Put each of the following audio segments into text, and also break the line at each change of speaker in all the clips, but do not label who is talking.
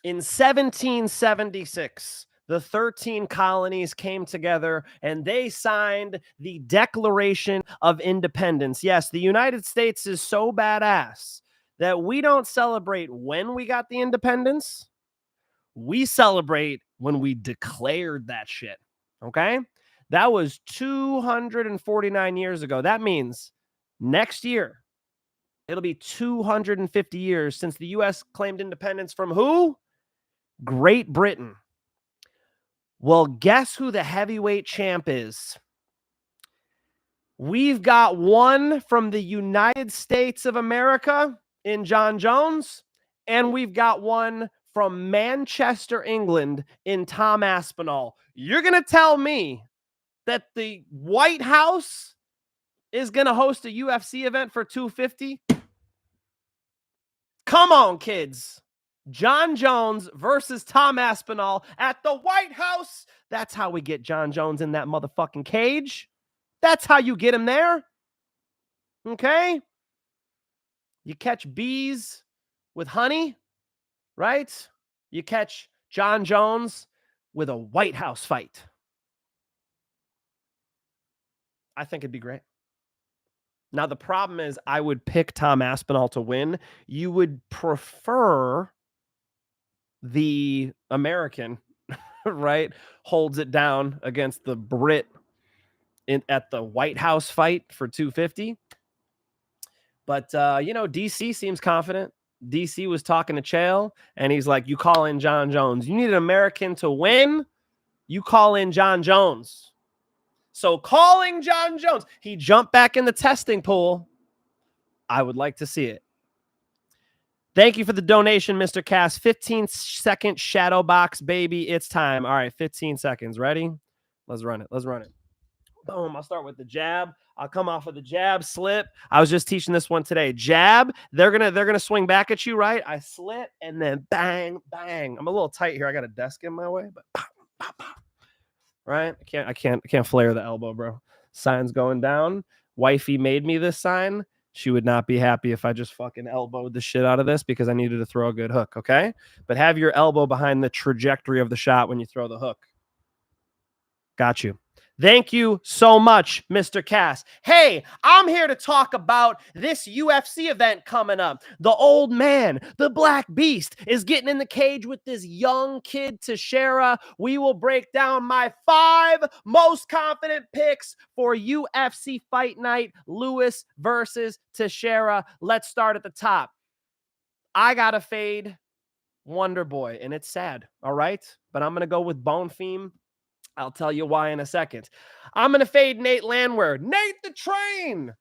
In 1776, the 13 colonies came together and they signed the Declaration of Independence. Yes, the United States is so badass that we don't celebrate when we got the independence. We celebrate when we declared that shit. Okay? That was 249 years ago. That means next year, it'll be 250 years since the U.S. claimed independence from who? Great Britain. Well, guess who the heavyweight champ is? We've got one from the United States of America in Jon Jones, and we've got one from Manchester, England in Tom Aspinall. You're going to tell me that the White House is going to host a UFC event for 250? Come on, kids. Jon Jones versus Tom Aspinall at the White House. That's how we get Jon Jones in that motherfucking cage. That's how you get him there. Okay? You catch bees with honey, right? You catch Jon Jones with a White House fight. I think it'd be great. Now, the problem is I would pick Tom Aspinall to win. You would prefer the American, right, holds it down against the Brit at the White House fight for 250. But, DC seems confident. DC was talking to Chael, and he's like, you call in Jon Jones. You need an American to win, you call in Jon Jones. So calling Jon Jones, he jumped back in the testing pool. I would like to see it. Thank you for the donation, Mr. Cass. 15-second shadow box, baby. It's time. All right, 15 seconds. Ready? Let's run it. Boom. I'll start with the jab. I'll come off of the jab, slip. I was just teaching this one today. Jab. They're gonna swing back at you, right? I slip and then bang, bang. I'm a little tight here. I got a desk in my way, but pow, pow, pow. Right? I can't flare the elbow, bro. Sign's going down. Wifey made me this sign. She would not be happy if I just fucking elbowed the shit out of this because I needed to throw a good hook, okay? But have your elbow behind the trajectory of the shot when you throw the hook. Got you. Thank you so much, Mr. Cass. Hey, I'm here to talk about this UFC event coming up. The old man, the Black Beast, is getting in the cage with this young kid, Teixeira. We will break down my 5 most confident picks for UFC Fight Night, Lewis versus Teixeira. Let's start at the top. I got to fade Wonderboy, and it's sad, all right? But I'm going to go with Bonfim. I'll tell you why in a second. I'm going to fade Nate Landwehr. Nate the Train.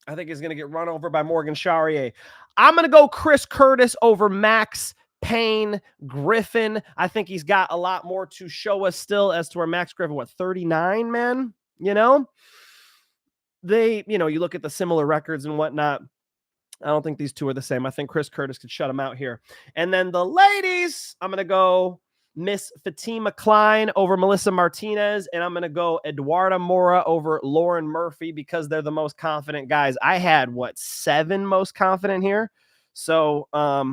I think he's going to get run over by Morgan Charrière. I'm going to go Chris Curtis over Max Payne Griffin. I think he's got a lot more to show us still as to where Max Griffin, 39, man? You know? You look at the similar records and whatnot. I don't think these two are the same. I think Chris Curtis could shut him out here. And then the ladies, I'm going to go Miss Fatima Kline over Melissa Martinez, and I'm going to go Eduarda Moura over Lauren Murphy because they're the most confident guys. I had, 7 most confident here? So, I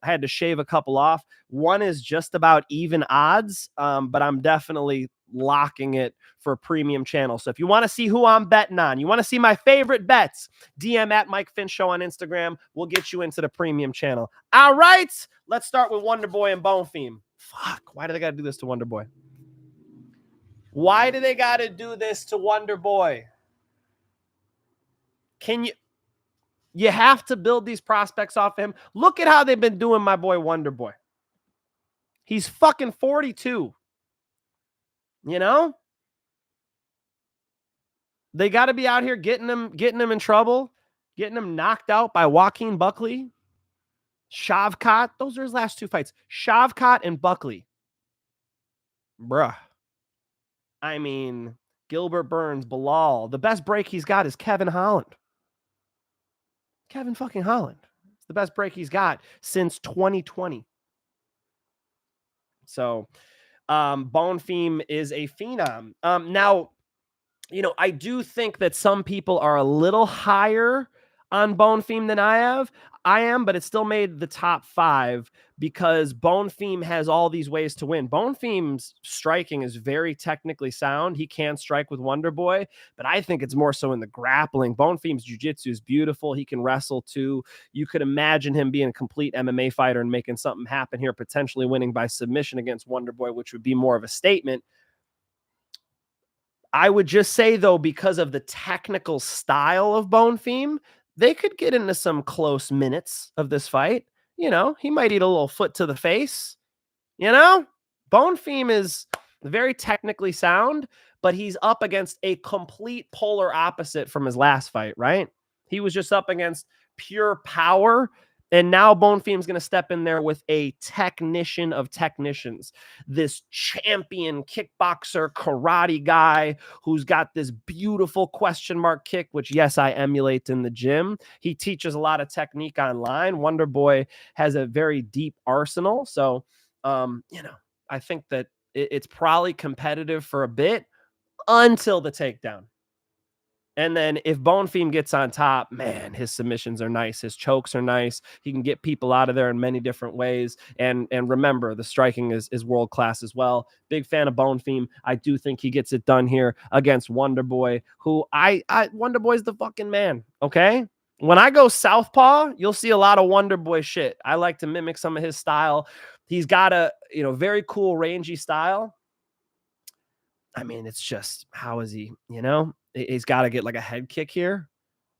had to shave a couple off. One is just about even odds, but I'm definitely locking it for a premium channel. So if you want to see who I'm betting on, you want to see my favorite bets, DM at Mike Finch Show on Instagram. We'll get you into the premium channel. All right, let's start with Wonderboy and Bonfim. Fuck, why do they got to do this to Wonderboy? Why do they got to do this to Wonderboy? You have to build these prospects off him. Look at how they've been doing my boy Wonderboy. He's fucking 42. You know? They got to be out here getting him in trouble, getting him knocked out by Joaquin Buckley. Shavkat, those are his last 2 fights. Shavkat and Buckley. Bruh. I mean, Gilbert Burns, Bilal. The best break he's got is Kevin Holland. Kevin fucking Holland. It's the best break he's got since 2020. So, Bonfim is a phenom. Now, I do think that some people are a little higher on Bonfim than I am, but it still made the top 5 because Bonfim has all these ways to win. Bonfim's striking is very technically sound. He can strike with Wonderboy, but I think it's more so in the grappling. Bonfim's jiu-jitsu is beautiful. He can wrestle too. You could imagine him being a complete MMA fighter and making something happen here, potentially winning by submission against Wonderboy, which would be more of a statement. I would just say, though, because of the technical style of Bonfim, they could get into some close minutes of this fight. You know, he might eat a little foot to the face. You know, Bonfim is very technically sound, but he's up against a complete polar opposite from his last fight, right? He was just up against pure power. And now Bonfim's going to step in there with a technician of technicians, this champion kickboxer karate guy who's got this beautiful question mark kick, which, yes, I emulate in the gym. He teaches a lot of technique online. Wonderboy has a very deep arsenal. So, you know, I think that it's probably competitive for a bit until the takedown. And then if Bonfim gets on top, man, his submissions are nice. His chokes are nice. He can get people out of there in many different ways. And remember, the striking is world-class as well. Big fan of Bonfim. I do think he gets it done here against Wonderboy, who Wonderboy's the fucking man, okay? When I go southpaw, you'll see a lot of Wonderboy shit. I like to mimic some of his style. He's got a, very cool rangy style. I mean, it's just, how is he, he's got to get like a head kick here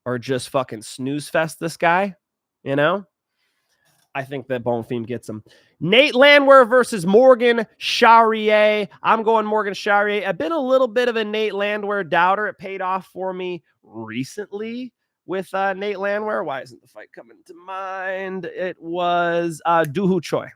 or just fucking snooze fest this guy, I think that Bonfim gets him. Nate Landwehr versus Morgan Charrière. I'm going Morgan Charrière. I've been a little bit of a Nate Landwehr doubter. It paid off for me recently with Nate Landwehr. Why isn't the fight coming to mind? It was Doo Ho Choi.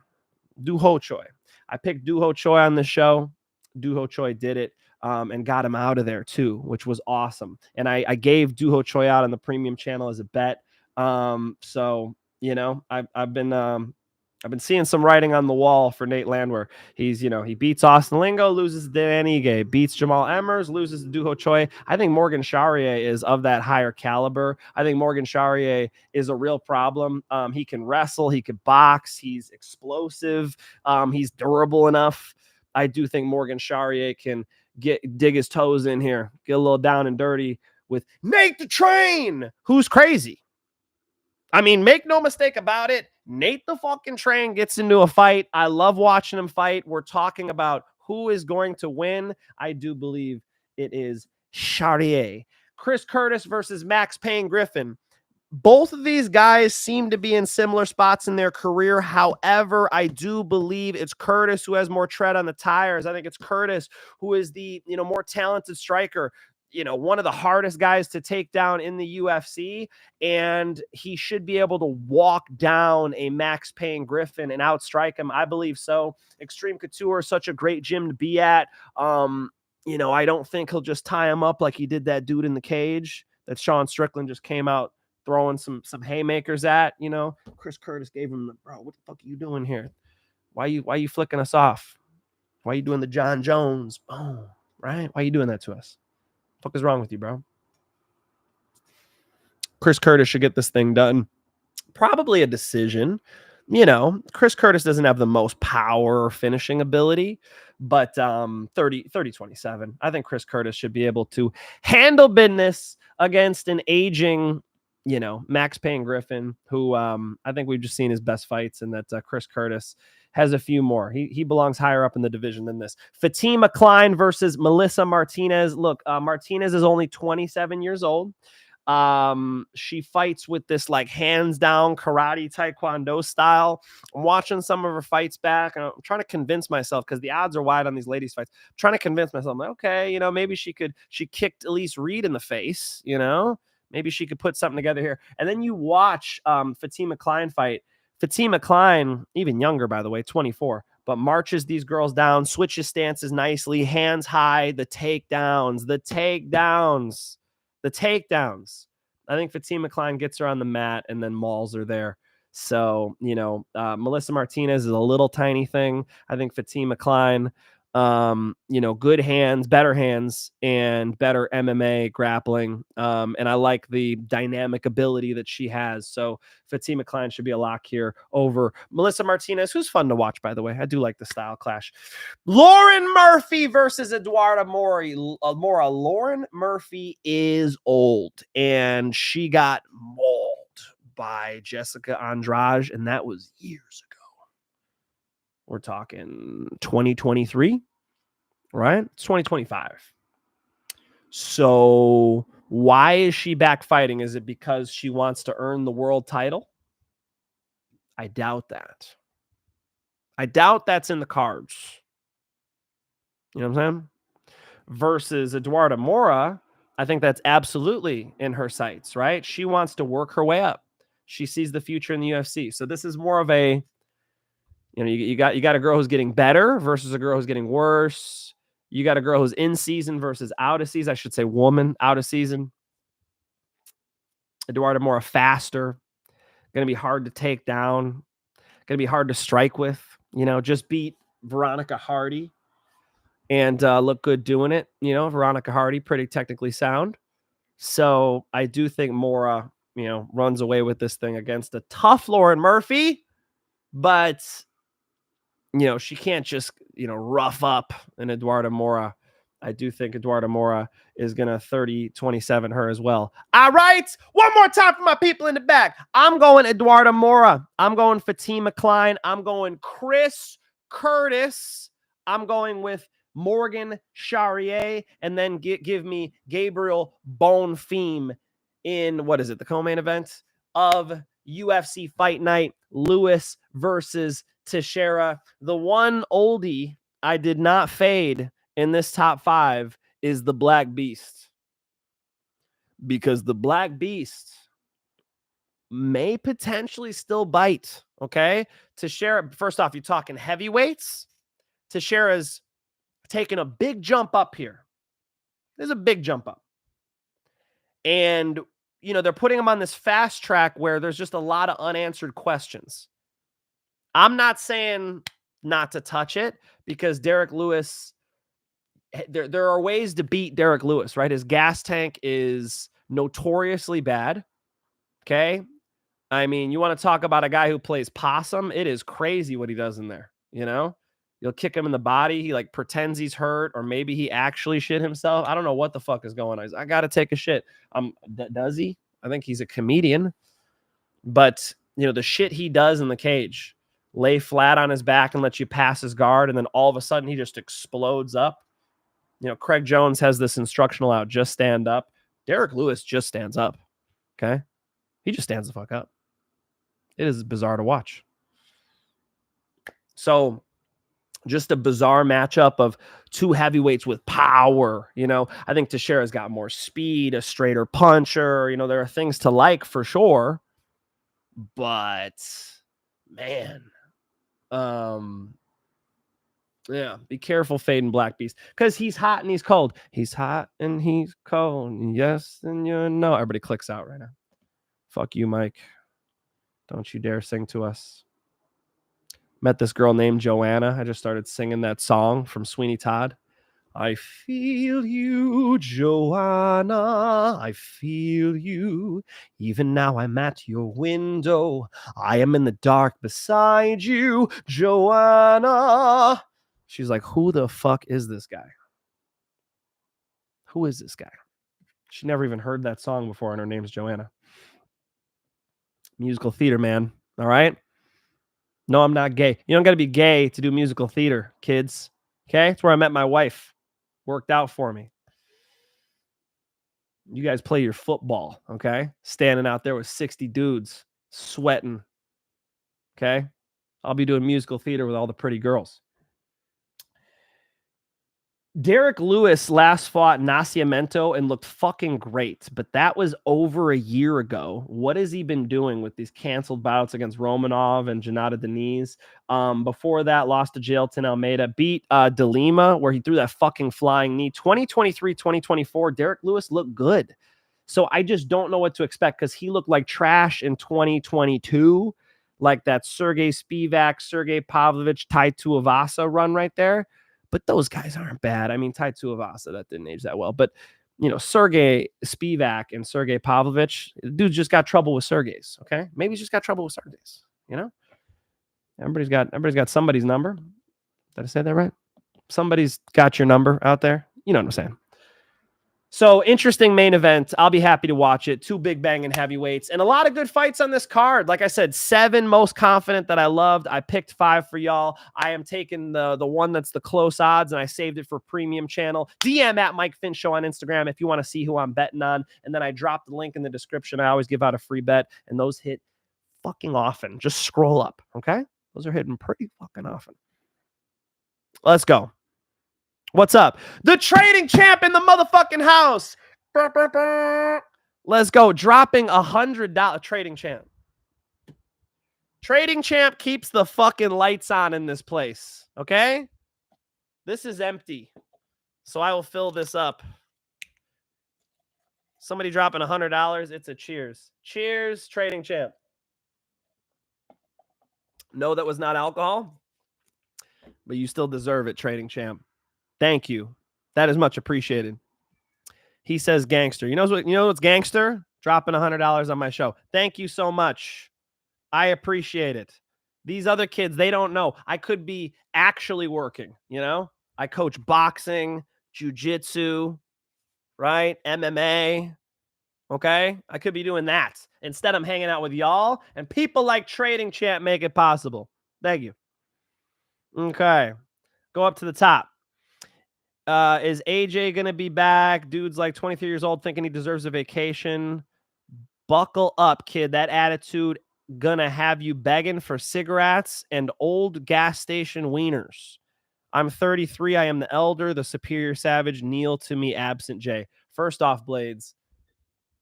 I picked Doo Ho Choi on the show. Doo Ho Choi did it and got him out of there too, which was awesome. And I gave Doo Ho Choi out on the premium channel as a bet. So, I've been seeing some writing on the wall for Nate Landwehr. He's, he beats Austen Lingo, loses to Dan Ige, beats Jamal Emmers, loses to Doo Ho Choi. I think Morgan Charrière is of that higher caliber. I think Morgan Charrière is a real problem. He can wrestle, he can box, he's explosive, he's durable enough. I do think Morgan Charrière can dig his toes in here, get a little down and dirty with Nate the Train, who's crazy. I mean, make no mistake about it. Nate the fucking Train gets into a fight. I love watching him fight. We're talking about who is going to win. I do believe it is Charrière. Chris Curtis versus Max Payne Griffin. Both of these guys seem to be in similar spots in their career. However, I do believe it's Curtis who has more tread on the tires. I think it's Curtis who is the, more talented striker, one of the hardest guys to take down in the UFC. And he should be able to walk down a Max Payne Griffin and outstrike him. I believe so. Extreme Couture is such a great gym to be at. I don't think he'll just tie him up like he did that dude in the cage that Sean Strickland just came out throwing some haymakers at. Chris Curtis gave him bro, what the fuck are you doing here? Why you flicking us off? Why are you doing the John Jones? Boom, right? Why are you doing that to us? What the fuck is wrong with you, bro? Chris Curtis should get this thing done. Probably a decision. Chris Curtis doesn't have the most power or finishing ability, but 30-27. I think Chris Curtis should be able to handle business against an aging, Max Payne Griffin, who I think we've just seen his best fights, and that Chris Curtis has a few more. He belongs higher up in the division than this. Fatima Kline versus Melissa Martinez. Look, Martinez is only 27 years old. She fights with this like hands down karate taekwondo style. I'm watching some of her fights back, and I'm trying to convince myself, because the odds are wide on these ladies fights. I'm trying to convince myself, I'm like, okay, maybe she kicked Elise Reed in the face, maybe she could put something together here. And then you watch Fatima Kline fight. Fatima Kline, even younger, by the way, 24, but marches these girls down, switches stances nicely, hands high, the takedowns. I think Fatima Kline gets her on the mat and then mauls her there. So, Melissa Martinez is a little tiny thing. I think Fatima Kline Good hands, better hands, and better MMA grappling. And I like the dynamic ability that she has. So Fatima Kline should be a lock here over Melissa Martinez, who's fun to watch, by the way. I do like the style clash. Lauren Murphy versus Eduarda Moura. Lauren Murphy is old, and she got mauled by Jessica Andrade, and that was years ago. We're talking 2023, right? It's 2025. So why is she back fighting? Is it because she wants to earn the world title? I doubt that. I doubt that's in the cards. You know what I'm saying? Versus Eduarda Moura, I think that's absolutely in her sights, right? She wants to work her way up. She sees the future in the UFC. So this is more of a, you got a girl who's getting better versus a girl who's getting worse. You got a girl who's in season versus out of season. I should say woman out of season. Eduarda Moura faster. Going to be hard to take down. Going to be hard to strike with. Just beat Veronica Hardy and look good doing it. Veronica Hardy, pretty technically sound. So I do think Moura, runs away with this thing against a tough Lauren Murphy. But she can't just, rough up an Eduarda Moura. I do think Eduarda Moura is going to 30-27 her as well. All right. One more time for my people in the back. I'm going Eduarda Moura. I'm going Fatima Kline. I'm going Chris Curtis. I'm going with Morgan Charrière. And then give me Gabriel Bonfim in, the co-main event of UFC Fight Night. Lewis versus Teixeira. The one oldie I did not fade in this top 5 is the Black Beast, because the Black Beast may potentially still bite. Okay. Teixeira, first off, you're talking heavyweights. Teixeira's taking a big jump up here. There's a big jump up. And, they're putting him on this fast track where there's just a lot of unanswered questions. I'm not saying not to touch it, because Derrick Lewis, there are ways to beat Derrick Lewis, right? His gas tank is notoriously bad. Okay. I mean, you want to talk about a guy who plays possum? It is crazy what he does in there. You'll kick him in the body. He pretends he's hurt, or maybe he actually shit himself. I don't know what the fuck is going on. I got to take a shit. Does he? I think he's a comedian, but the shit he does in the cage, lay flat on his back and let you pass his guard. And then all of a sudden he just explodes up. Craig Jones has this instructional out, just stand up. Derrick Lewis just stands up. Okay. He just stands the fuck up. It is bizarre to watch. So just a bizarre matchup of two heavyweights with power. I think Teixeira's got more speed, a straighter puncher. There are things to like for sure, but man, yeah, be careful fading Black Beast, because he's hot and he's cold. He's hot and he's cold. Yes, and everybody clicks out right now. Fuck you, Mike. Don't you dare sing to us. Met this girl named Joanna. I just started singing that song from Sweeney Todd. I feel you, Joanna. I feel you. Even now I'm at your window. I am in the dark beside you, Joanna. She's like, who the fuck is this guy? Who is this guy? She never even heard that song before, and her name's Joanna. Musical theater, man. All right? No, I'm not gay. You don't got to be gay to do musical theater, kids. Okay? That's where I met my wife. Worked out for me. You guys play your football, okay? Standing out there with 60 dudes, sweating. Okay? I'll be doing musical theater with all the pretty girls. Derrick Lewis last fought Nascimento and looked fucking great, but that was over a year ago. What has he been doing with these canceled bouts against Romanov and Janata Deniz? Before that, lost to Jailton Almeida, beat De Lima, where he threw that fucking flying knee. 2023, 2024, Derrick Lewis looked good. So I just don't know what to expect, because he looked like trash in 2022, like that Sergey Spivak, Sergey Pavlovich, Tai Tuivasa run right there. but those guys aren't bad. I mean, Tai Tuivasa, that didn't age that well. But, Sergey Spivak and Sergey Pavlovich, dude just got trouble with Sergeys, okay? Maybe he's just got trouble with Sergeys, Everybody's got somebody's number. Did I say that right? Somebody's got your number out there. You know what I'm saying? So, interesting main event. I'll be happy to watch it. 2 big banging heavyweights and a lot of good fights on this card. Like I said, 7 most confident that I loved. I picked 5 for y'all. I am taking the one that's the close odds, and I saved it for premium channel. DM at Mike Finch Show on Instagram if you want to see who I'm betting on. And then I dropped the link in the description. I always give out a free bet, and those hit fucking often. Just scroll up, okay? Those are hitting pretty fucking often. Let's go. What's up? The trading champ in the motherfucking house. Let's go. Dropping $100. Trading champ. Trading champ keeps the fucking lights on in this place. Okay? This is empty. So I will fill this up. Somebody dropping $100. It's a cheers. Cheers, trading champ. No, that was not alcohol. But you still deserve it, trading champ. Thank you. That is much appreciated. He says gangster. You know what's gangster? Dropping $100 on my show. Thank you so much. I appreciate it. These other kids, they don't know. I could be actually working, I coach boxing, jiu-jitsu, right? MMA. Okay? I could be doing that. Instead, I'm hanging out with y'all, and people like Trading Champ make it possible. Thank you. Okay. Go up to the top. Is AJ going to be back? Dude's like 23 years old thinking he deserves a vacation. Buckle up, kid. That attitude gonna have you begging for cigarettes and old gas station wieners. I'm 33. I am the elder, the superior savage. Kneel to me, absent J. First off, Blades,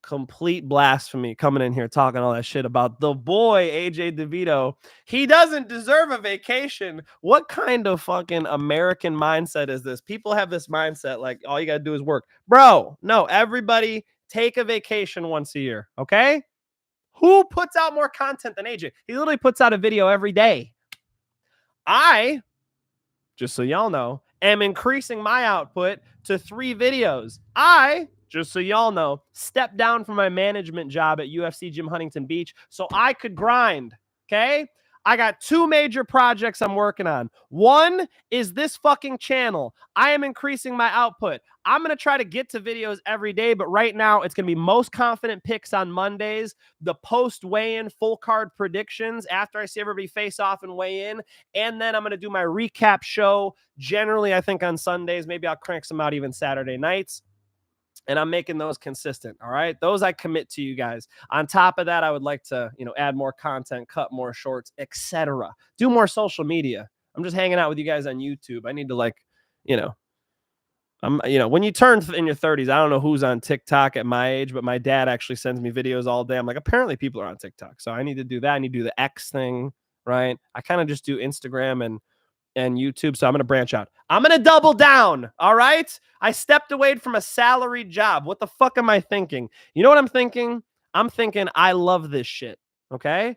complete blasphemy coming in here talking all that shit about the boy AJ DeVito. He doesn't deserve a vacation. What kind of fucking American mindset is this? People have this mindset like all you gotta do is work. Bro, no, everybody take a vacation once a year, okay? Who puts out more content than AJ? He literally puts out a video every day. I, just so y'all know, am increasing my output to 3 videos. Just so y'all know, step down from my management job at UFC Gym Huntington Beach so I could grind, okay? I got 2 major projects I'm working on. One is this fucking channel. I am increasing my output. I'm going to try to get to videos every day, but right now it's going to be most confident picks on Mondays, the post weigh-in full card predictions after I see everybody face off and weigh in, and then I'm going to do my recap show generally, I think, on Sundays. Maybe I'll crank some out even Saturday nights. And I'm making those consistent. All right. Those I commit to you guys. On top of that, I would like to, add more content, cut more shorts, etc. Do more social media. I'm just hanging out with you guys on YouTube. I need to when you turn in your 30s, I don't know who's on TikTok at my age, but my dad actually sends me videos all day. I'm like, apparently people are on TikTok. So I need to do that. I need to do the X thing, right? I kind of just do Instagram and YouTube. So I'm going to branch out. I'm going to double down. All right. I stepped away from a salaried job. What the fuck am I thinking? You know what I'm thinking? I'm thinking I love this shit. Okay.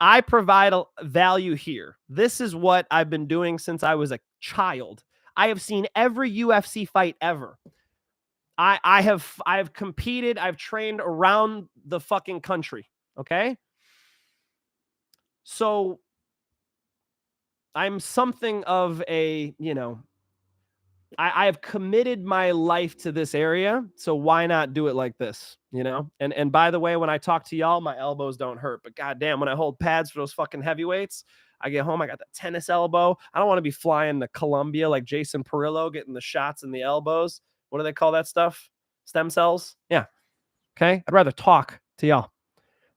I provide a value here. This is what I've been doing since I was a child. I have seen every UFC fight ever. I've competed. I've trained around the fucking country. Okay. So I'm something of a, I have committed my life to this area. So why not do it like this, And by the way, when I talk to y'all, my elbows don't hurt. But goddamn, when I hold pads for those fucking heavyweights, I get home, I got the tennis elbow. I don't want to be flying to Colombia like Jason Perillo, getting the shots in the elbows. What do they call that stuff? Stem cells? Yeah. Okay. I'd rather talk to y'all.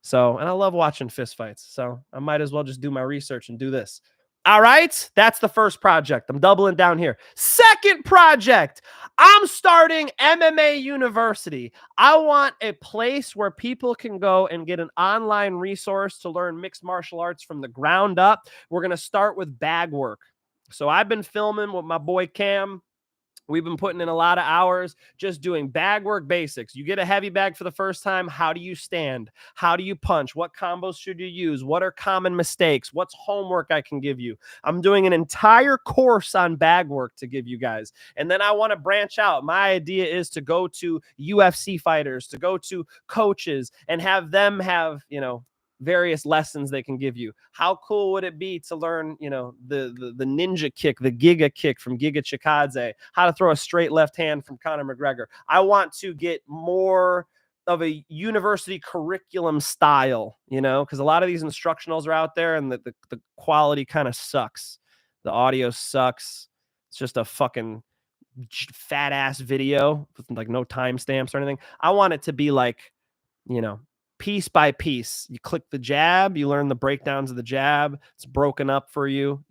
So, and I love watching fist fights. So I might as well just do my research and do this. All right. That's the first project. I'm doubling down here. Second project. I'm starting MMA University. I want a place where people can go and get an online resource to learn mixed martial arts from the ground up. We're going to start with bag work. So I've been filming with my boy Cam. We've been putting in a lot of hours just doing bag work basics. You get a heavy bag for the first time. How do you stand? How do you punch? What combos should you use? What are common mistakes? What's homework I can give you? I'm doing an entire course on bag work to give you guys. And then I want to branch out. My idea is to go to UFC fighters, to go to coaches and have them have, various lessons they can give you. How cool would it be to learn, the ninja kick, the Giga kick from Giga Chikadze, how to throw a straight left hand from Conor McGregor. I want to get more of a university curriculum style, because a lot of these instructionals are out there and the quality kind of sucks. The audio sucks. It's just a fucking fat ass video with like no timestamps or anything. I want it to be like, piece by piece. You click the jab, you learn the breakdowns of the jab. It's broken up for you,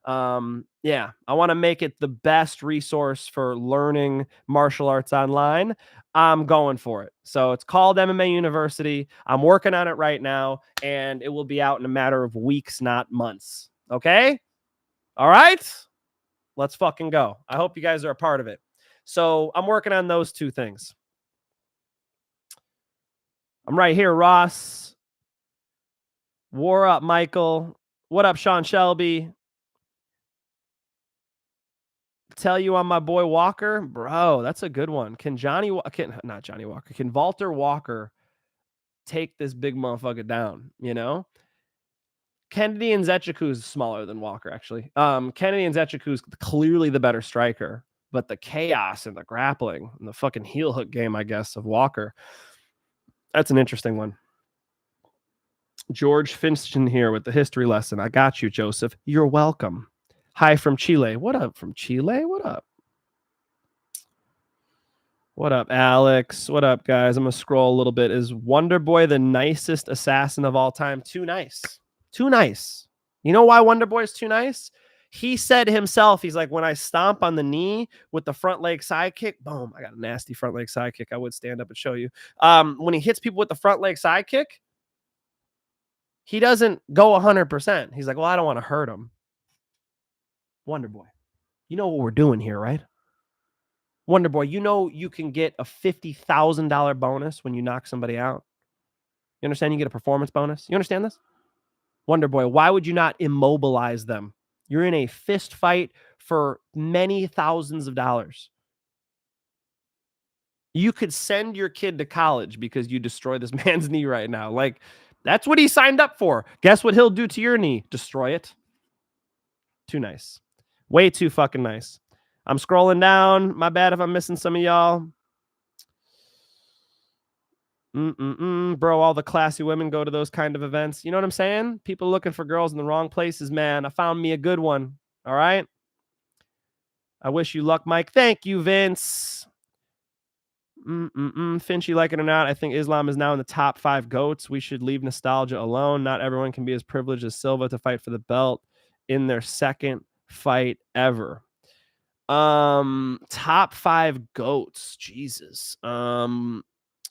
I want to make it the best resource for learning martial arts online. I'm going for it. So it's called MMA University. I'm working on it right now, and it will be out in a matter of weeks, not months. Okay? All right? Let's fucking go. I hope you guys are a part of it. So I'm working on those two things. I'm right here, Ross. War up, Michael. What up, Sean Shelby? Tell you on my boy Walker, bro. That's a good one. Can not Johnny Walker? Can Valter Walker take this big motherfucker down? Kennedy and Nzechukwu is smaller than Walker, actually. Kennedy and Nzechukwu is clearly the better striker, but the chaos and the grappling and the fucking heel hook game, I guess, of Walker. That's an interesting one. George Finch'S here with the history lesson. I got you, Joseph. You're welcome. Hi from Chile. What up from Chile? What up? What up, Alex? What up, guys? I'm going to scroll a little bit. Is Wonderboy the nicest assassin of all time? Too nice. Too nice. You know why Wonderboy is too nice? He said himself, he's like, when I stomp on the knee with the front leg side kick, boom, I got a nasty front leg side kick. I would stand up and show you. When he hits people with the front leg side kick, he doesn't go 100%. He's like, well, I don't want to hurt him. Wonderboy, you know what we're doing here, right? Wonderboy, you can get a $50,000 bonus when you knock somebody out. You understand? You get a performance bonus. You understand this? Wonderboy, why would you not immobilize them? You're in a fist fight for many thousands of dollars. You could send your kid to college because you destroy this man's knee right now. Like, that's what he signed up for. Guess what he'll do to your knee? Destroy it. Too nice. Way too fucking nice. I'm scrolling down. My bad if I'm missing some of y'all. Bro, all the classy women go to those kind of events. You know what I'm saying? People looking for girls in the wrong places, man. I found me a good one. All right? I wish you luck, Mike. Thank you, Vince. Finch, you like it or not, I think Islam is now in the top 5 GOATs. We should leave nostalgia alone. Not everyone can be as privileged as Silva to fight for the belt in their second fight ever. Top 5 GOATs. Jesus.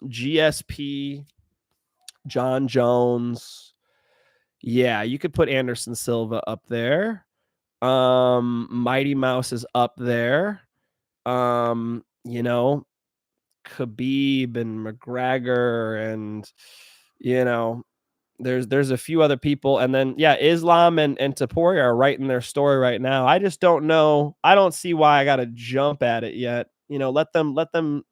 GSP, John Jones. Yeah, you could put Anderson Silva up there. Mighty Mouse is up there. Khabib and McGregor and there's a few other people, and then Islam and Topuria are writing their story right now. I just don't know. I don't see why I got to jump at it yet. Let them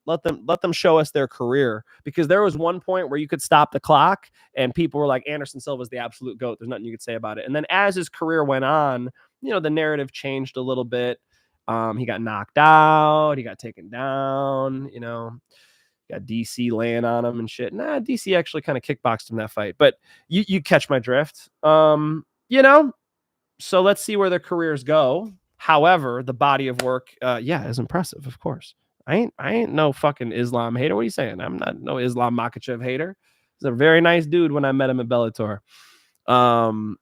show us their career, because there was one point where you could stop the clock and people were like, Anderson Silva's the absolute GOAT. There's nothing you could say about it. And then as his career went on, the narrative changed a little bit. He got knocked out. He got taken down. Got DC laying on him and shit. Nah, DC actually kind of kickboxed him that fight. But you catch my drift. So let's see where their careers go. However, the body of work, is impressive, of course. I ain't no fucking Islam hater. What are you saying? I'm not no Islam Makhachev hater. He's a very nice dude when I met him at Bellator. Islam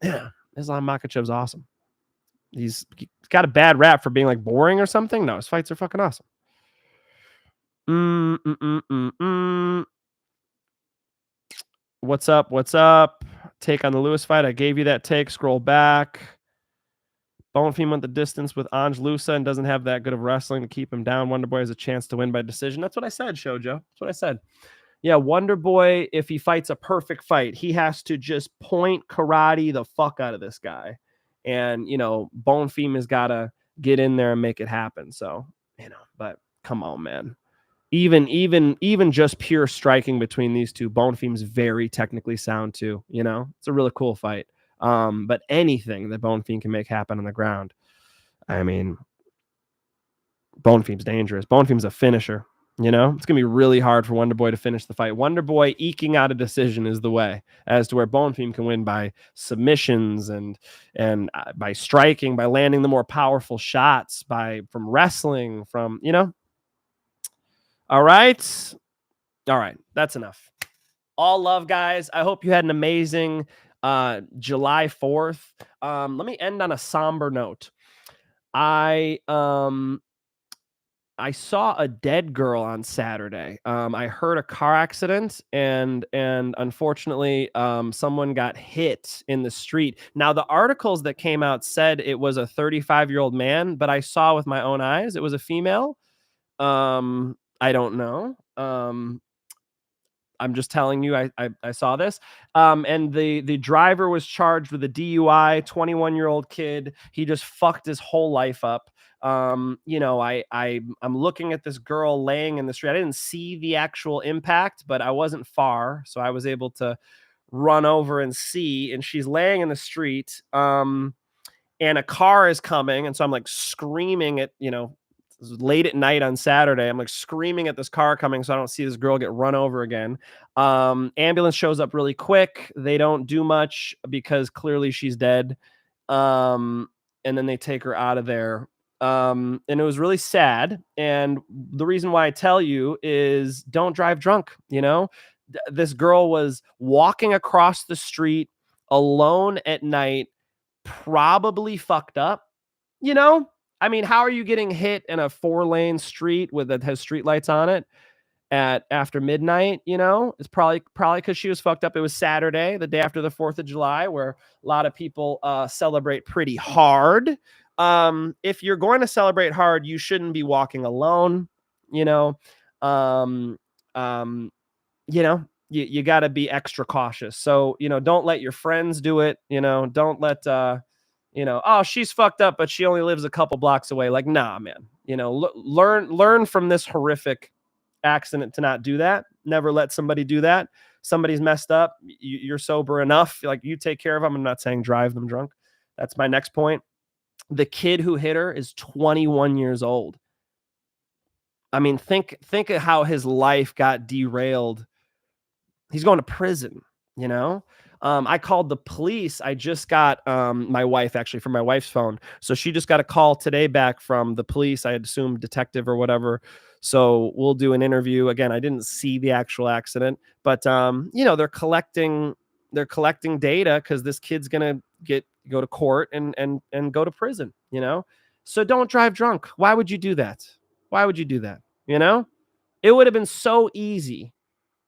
Makhachev's awesome. He's got a bad rap for being like boring or something. No, his fights are fucking awesome. What's up? Take on the Lewis fight. I gave you that take. Scroll back. Bonfim went the distance with Angelusa and doesn't have that good of wrestling to keep him down. Wonderboy has a chance to win by decision. That's what I said, Shoujo. That's what I said. Yeah, Wonderboy, if he fights a perfect fight, he has to just point karate the fuck out of this guy. And, Bonfim has got to get in there and make it happen. So, but come on, man. Even just pure striking between these two, Bonfim's very technically sound too. It's a really cool fight. But anything that Bonfim can make happen on the ground, I mean, Bonfim's dangerous. Bonfim's a finisher. It's going to be really hard for Wonderboy to finish the fight. Wonderboy eking out a decision is the way, as to where Bonfim can win by submissions and by striking, by landing the more powerful shots, from wrestling, All right. That's enough. All love, guys. I hope you had an amazing July 4th. Let me end on a somber note. I saw a dead girl on Saturday. I heard a car accident, and unfortunately, someone got hit in the street. Now, the articles that came out said it was a 35-year-old man, but I saw with my own eyes it was a female. I don't know. I'm just telling you, I saw this. And the driver was charged with a DUI, 21-year-old kid. He just fucked his whole life up. I'm looking at this girl laying in the street. I didn't see the actual impact, but I wasn't far, so I was able to run over and see. And she's laying in the street. And a car is coming, and so I'm like screaming at late at night on Saturday. I'm like screaming at this car coming so I don't see this girl get run over again. Ambulance shows up really quick. They don't do much because clearly she's dead. And then they take her out of there. And it was really sad. And the reason why I tell you is don't drive drunk. This girl was walking across the street alone at night, probably fucked up, I mean, how are you getting hit in a 4-lane street that has streetlights on it after midnight? It's probably because she was fucked up. It was Saturday, the day after the 4th of July, where a lot of people celebrate pretty hard. If you're going to celebrate hard, you shouldn't be walking alone. You got to be extra cautious. So, don't let your friends do it. Don't let oh, she's fucked up, but she only lives a couple blocks away. Like, nah, man. Learn from this horrific accident to not do that. Never let somebody do that. Somebody's messed up. You're sober enough. Like, you take care of them. I'm not saying drive them drunk. That's my next point. The kid who hit her is 21 years old. I mean, think of how his life got derailed. He's going to prison, I called the police. I just got my wife, actually, from my wife's phone. So she just got a call today back from the police. I assume detective or whatever. So we'll do an interview. Again, I didn't see the actual accident, but they're collecting data because this kid's gonna go to court and go to prison. So don't drive drunk. Why would you do that? It would have been so easy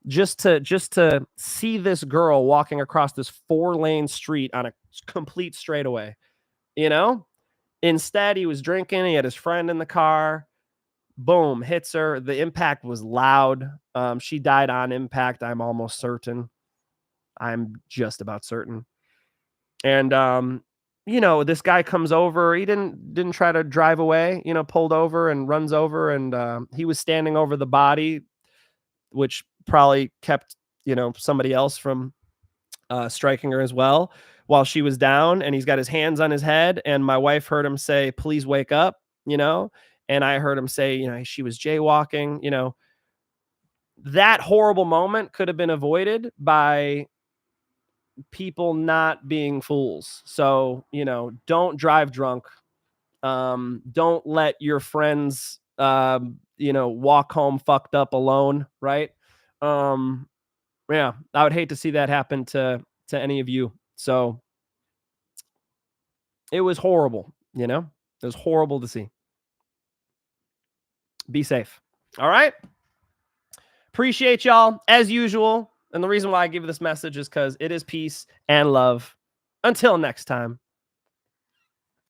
just to see this girl walking across this 4-lane street on a complete straightaway, Instead, he was drinking. He had his friend in the car. Boom, hits her. The impact was loud. She died on impact. I'm almost certain. I'm just about certain. And, this guy comes over. He didn't try to drive away, pulled over and runs over. And he was standing over the body, which probably kept, somebody else from striking her as well while she was down. And he's got his hands on his head. And my wife heard him say, "Please wake up," and I heard him say, she was jaywalking. That horrible moment could have been avoided by people not being fools. So, don't drive drunk. Don't let your friends, walk home fucked up alone. Right. Yeah, I would hate to see that happen to any of you. So it was horrible. It was horrible to see. Be safe. All right. Appreciate y'all as usual. And the reason why I give you this message is because it is peace and love. Until next time.